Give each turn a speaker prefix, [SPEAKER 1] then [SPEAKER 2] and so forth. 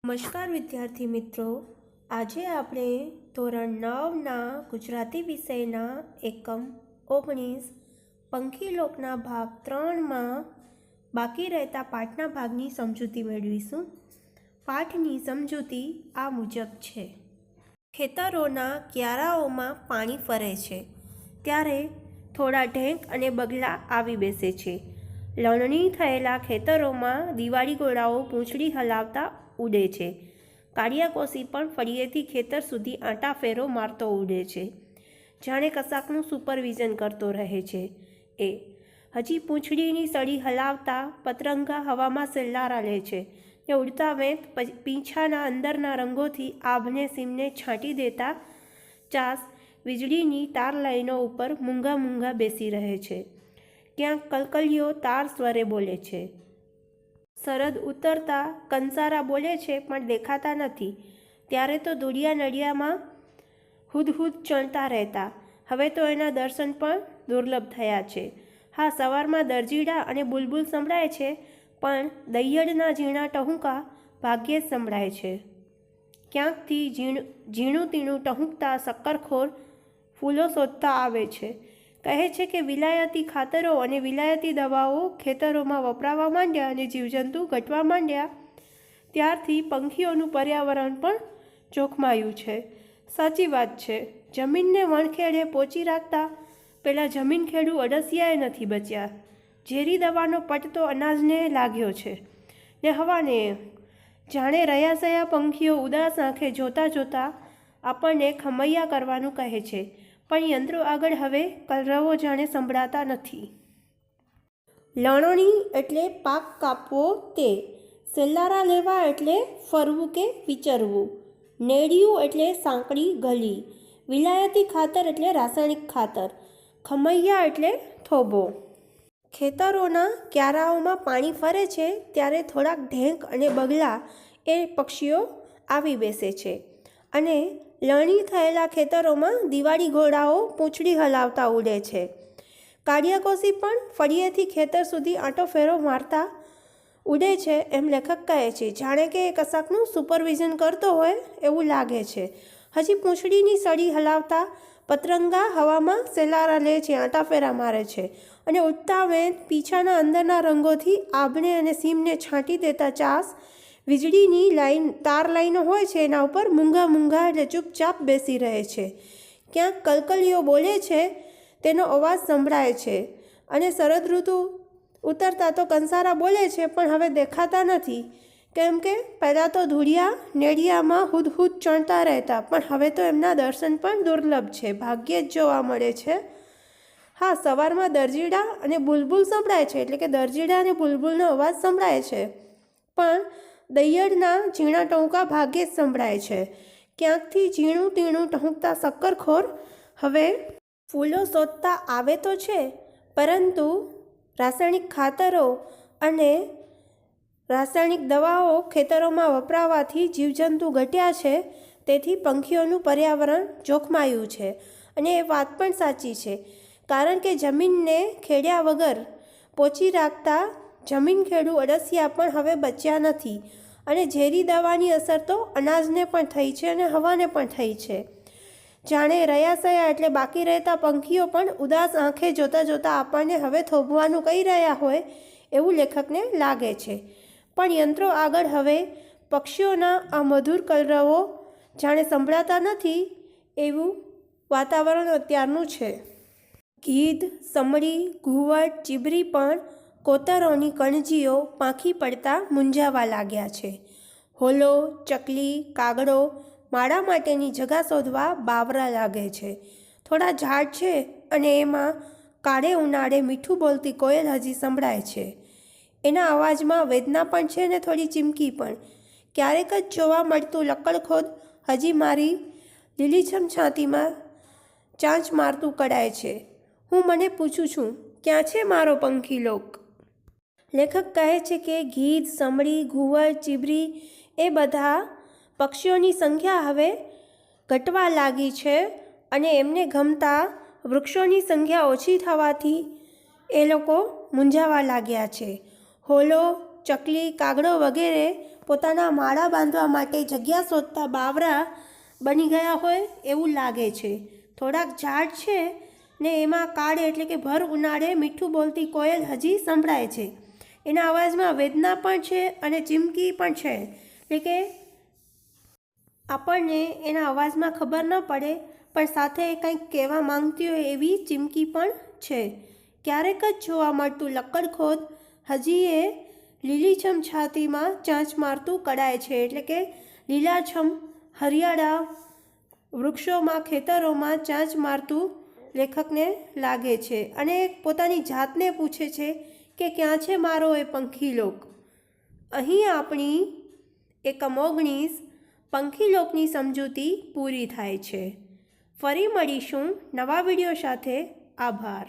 [SPEAKER 1] નમસ્કાર વિદ્યાર્થી મિત્રો, આજે આપણે ધોરણ 9ના ગુજરાતી વિષયના એકમ 19 પંખીલોકના ભાગ 3માં બાકી રહેતા પાઠના ભાગની સમજૂતી મેળવીશું. પાઠની સમજૂતી આ મુજબ છે. ખેતરોના ક્યારાઓમાં પાણી ફરે છે ત્યારે થોડા ઢેંક અને બગલા આવી બેસે છે. લણણી થયેલા ખેતરોમાં દિવાળી ગોળાઓ પૂંછડી હલાવતા ઉડે છે. કાળિયાકોસી પણ ફળિયેથી ખેતર સુધી આંટા ફેરો મારતો ઉડે છે, જાણે કશાકનું સુપરવિઝન કરતો રહે છે. એ હજી પૂંછડીની સળી હલાવતા પતરંગા હવામાં સેલ્લારા લે છે ને ઉડતા વેંત પીંછાના અંદરના રંગોથી આભને સીમને છાંટી દેતા ચાસ વીજળીની તાર લાઈનો ઉપર મૂંગા મૂંગા બેસી રહે છે. ક્યાંક કલકલિયો તાર સ્વરે બોલે છે. શરદ ઉતરતા કંસારા બોલે છે પણ દેખાતા નથી. ત્યારે તો ધૂળિયા નળિયામાં હુદહુદ ચણતા રહેતા. હવે તો એના દર્શન પણ દુર્લભ થયા છે. હા, સવારમાં દરજીડા અને બુલબુલ સંભળાય છે, પણ દૈયડના ઝીણા ટહુકા ભાગ્યે જ સંભળાય છે. ક્યાંકથી ઝીણું તીણું ટહુકતા શક્કરખોર ફૂલો શોધતા આવે છે. કહે છે કે વિલાયતી ખાતરો અને વિલાયતી દવાઓ ખેતરોમાં વપરાવા માંડ્યા અને જીવજંતુ ઘટવા માંડ્યા ત્યારથી પંખીઓનું પર્યાવરણ પણ જોખમાયું છે. સાચી વાત છે. જમીનને વણખેડે પહોંચી રાખતા પેલા જમીનખેડુ અળસિયાએ નથી બચ્યા. ઝેરી દવાનો પટ તો અનાજને લાગ્યો છે ને હવાને. જાણે રહ્યા સયા પંખીઓ ઉદાસ આંખે જોતા જોતા આપણને ખમૈયા કરવાનું કહે છે, પણ યંત્રો આગળ હવે કલરવો જાણે સંભળાતા નથી. લણણી એટલે પાક કાપવો તે, સેલ્લારા લેવા એટલે ફરવું કે વિચરવું, નેડિયું એટલે સાંકડી ગલી, વિલાયતી ખાતર એટલે રાસાયણિક ખાતર, ખમૈયા એટલે થોબો. ખેતરોના ક્યારાઓમાં પાણી ફરે છે ત્યારે થોડાક ઢેંક અને બગલા એ પક્ષીઓ આવી બેસે છે અને લણણી થયેલા ખેતરોમાં દિવાળી ઘોડાઓ પૂંછડી હલાવતા ઉડે છે. કાળિયાકોસી પણ ફળિયેથી ખેતર સુધી આંટો ફેરો મારતા ઉડે છે એમ લેખક કહે છે, જાણે કે એ કશાકનું સુપરવિઝન કરતો હોય એવું લાગે છે. હજી પૂંછડીની સળી હલાવતા પતરંગા હવામાં સેલારા લે છે, આંટા ફેરા મારે છે અને ઉડતા વેંત પીંછાના અંદરના રંગોથી આભને અને સીમને છાંટી દેતા ચાસ વીજળીની તાર લાઈનો હોય છે એના ઉપર મૂંગા મૂંગા એટલે ચૂપચાપ બેસી રહે છે. ક્યાંક કલકલિયો બોલે છે, તેનો અવાજ સંભળાય છે અને શરદ ઋતુ ઉતરતા તો કંસારા બોલે છે પણ હવે દેખાતા નથી. કેમ કે પહેલાં તો ધૂળિયા નેડિયામાં હુદહુદ ચણતા રહેતા, પણ હવે તો એમના દર્શન પણ દુર્લભ છે, ભાગ્યે જ જોવા મળે છે. હા, સવારમાં દરજીડા અને બુલબુલ સંભળાય છે, એટલે કે દરજીડા અને બુલબુલનો અવાજ સંભળાય છે, પણ દૈયડના ઝીણા ટહુકા ભાગ્યે જ સંભળાય છે. ક્યાંકથી ઝીણું તીણું ટહુકતા શક્કરખોર હવે ફૂલો શોધતા આવે તો છે, પરંતુ રાસાયણિક ખાતરો અને રાસાયણિક દવાઓ ખેતરોમાં વપરાવાથી જીવજંતુ ઘટ્યા છે, તેથી પંખીઓનું પર્યાવરણ જોખમાયું છે. અને એ વાત પણ સાચી છે, કારણ કે જમીનને ખેડ્યા વગર પહોંચી રાખતા જમીનખેડુ અળસિયા પણ હવે બચ્યા નથી અને ઝેરી દવાની અસર તો અનાજને પણ થઈ છે અને હવાને પણ થઈ છે. જાણે રહ્યા સયા એટલે બાકી રહેતા પંખીઓ પણ ઉદાસ આંખે જોતાં જોતાં આપણને હવે થોભવાનું કહી રહ્યા હોય એવું લેખકને લાગે છે. પણ યંત્રો આગળ હવે પક્ષીઓના આ મધુર કલરવો જાણે સંભળાતા નથી એવું વાતાવરણ અત્યારનું છે. ગીધ, સમડી, ઘુવડ, ચીબરી પણ કોતરોની કણજીઓ પાંખી પડતા મૂંઝાવા લાગ્યા છે. હોલો, ચકલી, કાગડો માળા માટેની જગા શોધવા બાવરા લાગે છે. થોડા ઝાડ છે અને એમાં કાળે ઉનાળે મીઠું બોલતી કોયલ હજી સંભળાય છે. એના અવાજમાં વેદના પણ છે ને થોડી ચીમકી પણ. ક્યારેક જ જોવા મળતું લક્કડખોદ હજી મારી લીલીછમ છાતીમાં ચાંચ મારતું કડાય છે. હું મને પૂછું છું, ક્યાં છે મારો પંખીલોક? લેખક કહે છે કે ગીધ, સમડી, ઘુવડ, ચીબરી એ બધા પક્ષીઓની સંખ્યા હવે ઘટવા લાગી છે અને એમને ગમતા વૃક્ષોની સંખ્યા ઓછી થવાથી એ લોકો મૂંઝાવા લાગ્યા છે. હોલો, ચકલી, કાગડો વગેરે પોતાના માળા બાંધવા માટે જગ્યા શોધતા બાવરા બની ગયા હોય એવું લાગે છે. થોડાક ઝાડ છે ને એમાં કાળે એટલે કે ભર ઉનાળે મીઠું બોલતી કોયલ હજી સંભળાય છે. એના અવાજમાં વેદના પણ છે અને ચીમકી પણ છે. એટલે કે આપણને એના અવાજમાં ખબર ન પડે પણ સાથે એ કંઈક કહેવા માંગતી હોય એવી ચીમકી પણ છે. ક્યારેક જ જોવા મળતું લક્કડખોદ હજી એ લીલીછમ છાતીમાં ચાંચ મારતું કડાય છે. એટલે કે લીલાછમ હરિયાળા વૃક્ષોમાં ખેતરોમાં ચાંચ મારતું લેખકને લાગે છે અને પોતાની જાતને પૂછે છે કે ક્યાં છે મારો એ પંખીલોક. અહીં આપણી 19 પંખીલોકની સમજૂતી પૂરી થાય છે. ફરી મળીશું નવા વિડીયો સાથે. આભાર.